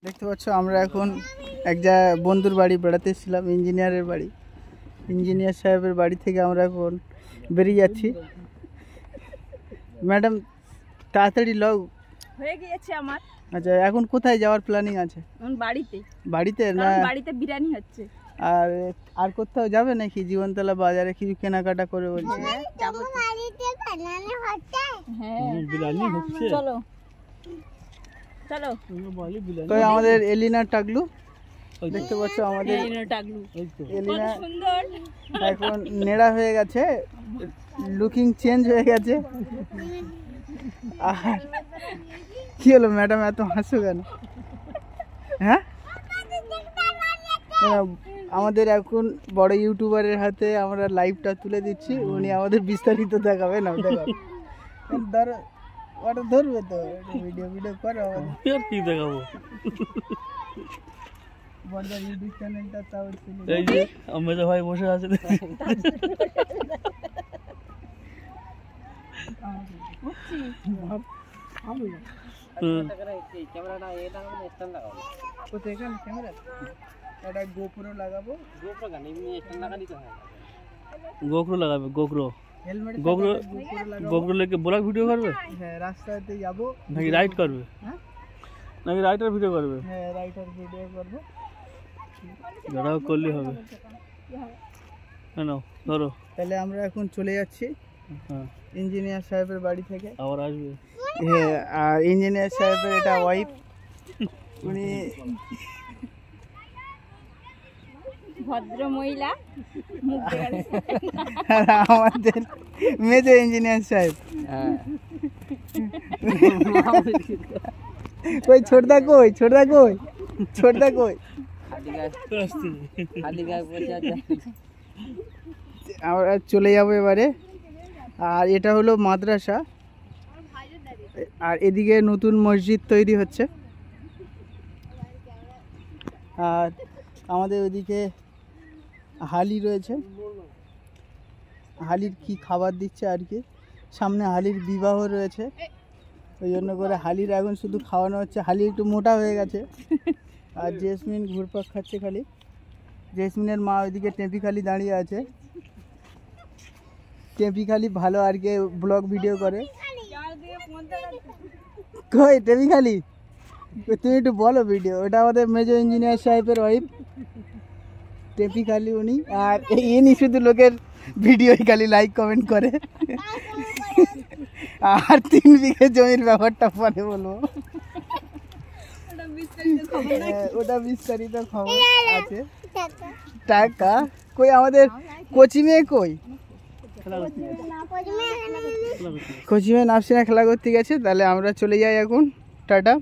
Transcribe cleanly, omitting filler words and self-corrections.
দেখতে পাচ্ছ আমরা এখন এক বন্ধুর বাড়ি বেড়াতে এসেছিলাম, ইঞ্জিনিয়ারের বাড়ি। ইঞ্জিনিয়ার সাহেবের বাড়ি থেকে আমরা এখন বেরিয়ে যাচ্ছি। ম্যাডাম তাড়াতাড়ি লও হয়ে গিয়েছে আমার। আচ্ছা, এখন কোথায় যাওয়ার প্ল্যানিং আছে? বাড়িতে। বাড়িতে না, বাড়িতে বিরিয়ানি হচ্ছে। আর কোথাও যাবে নাকি? জীবনতলা বাজারে কিছু কেনাকাটা করে বলছি। চলো চলো। তো আমাদের এলিনা টাগলু দেখতে পাচ্ছ, আমাদের এলিনা এখন নেড়া হয়ে গেছে, লুকিং চেঞ্জ হয়ে গেছে। আর কি হলো ম্যাডাম, এত হাসো কেন? হ্যাঁ, আমাদের এখন বড় ইউটিউবারের হাতে আমরা লাইভটা তুলে দিচ্ছি, উনি আমাদের বিস্তারিত দেখাবে না। ধরো ওটা ধরবে তো, ভিডিও করো আমাদের কি দেখাবো। বড় ইউটিউব চ্যানেলটা তাও এই যে আমরা ভাই বসে আছে। গোপ্রো লাগাবো, গোপ্রো লাগাবে, গোপ্রো গোপ্রো লেকে ব্লগ ভিডিও করবে। হ্যাঁ, রাস্তাতে যাবো নাকি রাইড করবে? হ্যাঁ, নাকি রাইটার ভিডিও করবে? হ্যাঁ, রাইটার ভিডিও করবো, দাঁড়াও করলে হবে। কেন ধরো, তাহলে আমরা এখন চলে যাচ্ছি ইঞ্জিনিয়ার সাহেবের বাড়ি থেকে। আবার আসবে। হ্যাঁ, আর ইঞ্জিনিয়ার সাহেবের এটা ওয়াইফ, উনি ভদ্র মহিলা। আমাদের মেজর ইঞ্জিনিয়ার সাহেব। কই ছোটদা, কই ছোটদা, কই ছোটদা, কই? আমরা চলে যাবো এবারে। আর এটা হলো মাদ্রাসা, আর এদিকে নতুন মসজিদ তৈরি হচ্ছে। আর আমাদের ওইদিকে হালি রয়েছে, হালির কি খাবার দিচ্ছে আর কি। সামনে হালির বিবাহ রয়েছে, ওই জন্য করে হালির এখন শুধু খাওয়ানো হচ্ছে। হালি একটু মোটা হয়ে গেছে। আর জেসমিন ঘুরপাক খাচ্ছে খালি। জেসমিনের মা ওইদিকে টেপি খালি দাঁড়িয়ে আছে। টেপি খালি ভালো আর কি ব্লগ ভিডিও করে। কই টেপি খালি, তুমি একটু বলো ভিডিও। ওটা আমাদের মেজর ইঞ্জিনিয়ার সাহেবের ওয়াইফ টেপি খালি উনি। আর ইনি শুধু লোকের ভিডিও খালি লাইক কমেন্ট করে। আর 3 বিঘে জমির ব্যাপারটা পরে বলবো, ওটা বিস্তারিত খবর আছে। টাকা কই, আমাদের কোচি মেয়ে কই? কোচি মেয়ে নাফসিনা খেলা করতে গেছে। তাহলে আমরা চলে যাই এখন, টাটা।